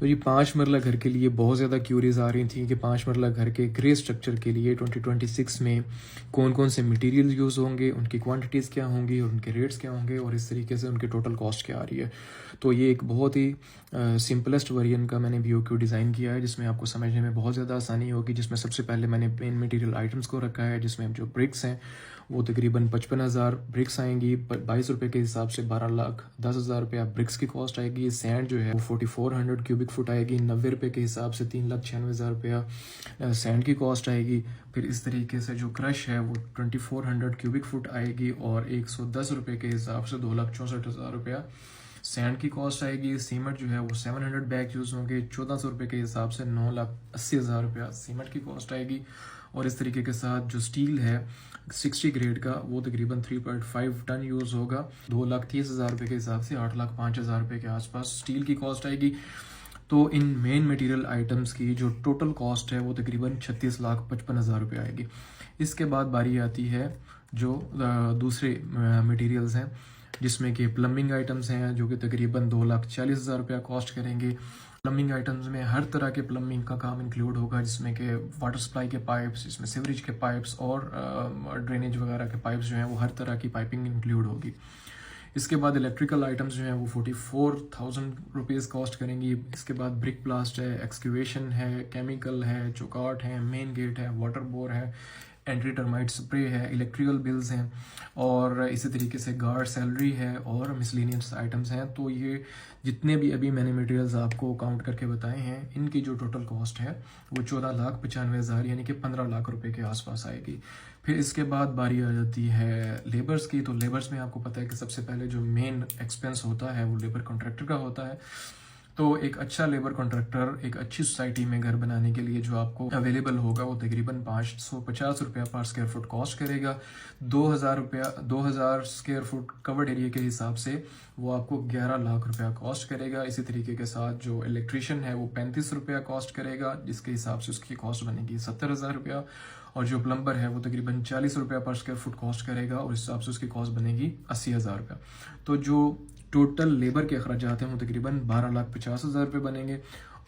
तो ये 5 मरला घर के लिए बहुत ज़्यादा क्यूरीज आ रही थी कि 5 मरला घर के ग्रे स्ट्रक्चर के लिए 2026 में कौन कौन से मटेरियल यूज़ होंगे, उनकी क्वांटिटीज़ क्या होंगी और उनके रेट्स क्या होंगे और इस तरीके से उनकी टोटल कॉस्ट क्या आ रही है। तो ये एक बहुत ही सिंपलेस्ट वेरिएंट का मैंने BOQ डिज़ाइन किया है, जिसमें आपको समझने में बहुत ज़्यादा आसानी होगी। जिसमें सबसे पहले मैंने मेन मटेरियल आइटम्स को रखा है, जिसमें जो ब्रिक्स हैं वो तकरीबन 55,000 ब्रिक्स आएंगी। 22 रुपये के हिसाब से 12,10,000 रुपया ब्रिक्स की कॉस्ट आएगी। सैंड जो है वो 4400 क्यूबिक फुट आएगी। 90 रुपये के हिसाब से 3,96,000 रुपया सैंड की कॉस्ट आएगी। फिर इस तरीके से जो क्रश है वो 2400 क्यूबिक फुट आएगी और 110 रुपये के हिसाब से 2,64,000 रुपया सैंड की कॉस्ट आएगी। सीमेंट जो है वो 700 बैग यूज़ होंगे। 1400 रुपये के हिसाब से 9,80,000 रुपया सीमेंट की कॉस्ट आएगी। और इस तरीके के साथ जो स्टील है 60 ग्रेड का वो तकरीबन 3.5 टन यूज़ होगा। 2,30,000 रुपये के हिसाब से 8,05,000 रुपये के आसपास स्टील की कॉस्ट आएगी। तो इन मेन मटेरियल आइटम्स की जो टोटल कॉस्ट है वो तकरीबन 36,55,000 रुपये आएगी। इसके बाद बारी आती है जो दूसरे मटेरियल्स हैं, जिसमें कि प्लम्बिंग आइटम्स हैं जो कि तकरीबन 2,40,000 रुपया कॉस्ट करेंगे। प्लम्बिंग आइटम्स में हर तरह के प्लम्बिंग का काम इंक्लूड होगा, जिसमें कि वाटर सप्लाई के पाइप्स, इसमें सीवरेज के पाइप्स और ड्रेनेज वगैरह के पाइप्स जो हैं वो हर तरह की पाइपिंग इंक्लूड होगी। इसके बाद इलेक्ट्रिकल आइटम्स जो हैं वो 44,000 रुपीज़ कॉस्ट करेंगी। इसके बाद ब्रिक ब्लास्ट है, एक्सक्यूवेशन है, केमिकल है, चौकाट है, मेन गेट है, वाटर बोर है, एंटी टर्माइट स्प्रे है, इलेक्ट्रिकल बिल्स हैं और इसी तरीके से गार्ड सैलरी है और मिसलेनियस आइटम्स हैं। तो ये जितने भी अभी मैंने मटेरियल्स आपको काउंट करके बताए हैं, इनकी जो टोटल कॉस्ट है वो 14,95,000 यानी कि 15 लाख रुपए के आसपास आएगी। फिर इसके बाद बारी आ जाती है लेबर्स की। तो लेबर्स में आपको पता है कि सबसे पहले जो मेन एक्सपेंस होता है वो लेबर कॉन्ट्रैक्टर का होता है। तो एक अच्छा लेबर कॉन्ट्रैक्टर एक अच्छी सोसाइटी में घर बनाने के लिए जो आपको अवेलेबल होगा वो तकरीबन 550 रुपया पर स्क्वायर फुट कॉस्ट करेगा। 2,000 स्क्वायर फुट कवर्ड एरिया के हिसाब से वो आपको 11 लाख रुपया कॉस्ट करेगा। इसी तरीके के साथ जो इलेक्ट्रीशियन है वो 35 रुपया कॉस्ट करेगा, जिसके हिसाब से उसकी कॉस्ट बनेगी 70,000 रुपया। और जो प्लम्बर है वो तकरीबन 40 रुपया पर स्क्वायर फुट कॉस्ट करेगा और इस हिसाब से उसकी कॉस्ट बनेगी 80,000 रुपया। तो जो टोटल लेबर के अखराजात हैं वो तकरीबन 12,50,000 रुपये बनेंगे।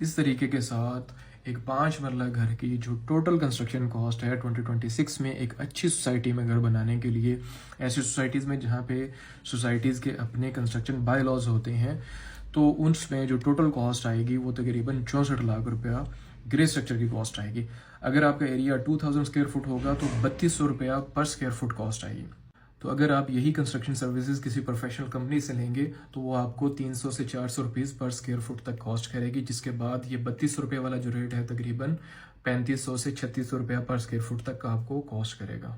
इस तरीके के साथ एक 5 मरला घर की जो टोटल कंस्ट्रक्शन कॉस्ट है 2026 में एक अच्छी सोसाइटी में घर बनाने के लिए, ऐसी सोसाइटीज़ में जहाँ पे सोसाइटीज़ के अपने कंस्ट्रक्शन बाय लॉज होते हैं, तो उसमें जो टोटल कॉस्ट आएगी वो तकरीबन 64 लाख रुपया ग्रे स्ट्रक्चर की कॉस्ट आएगी। अगर आपका एरिया 2000 स्क्वायर फुट होगा तो 3,200 रुपया पर स्क्वायर फुट कॉस्ट आएगी। तो अगर आप यही कंस्ट्रक्शन सर्विसेज किसी प्रोफेशनल कंपनी से लेंगे तो वो आपको 300 से 400 रुपीज़ पर स्क्वायर फुट तक कॉस्ट करेगी, जिसके बाद ये 3,200 रुपये वाला जो रेट है तकरीबन 3,500 से 3,600 रुपया पर स्क्वायर फुट तक का आपको कॉस्ट करेगा।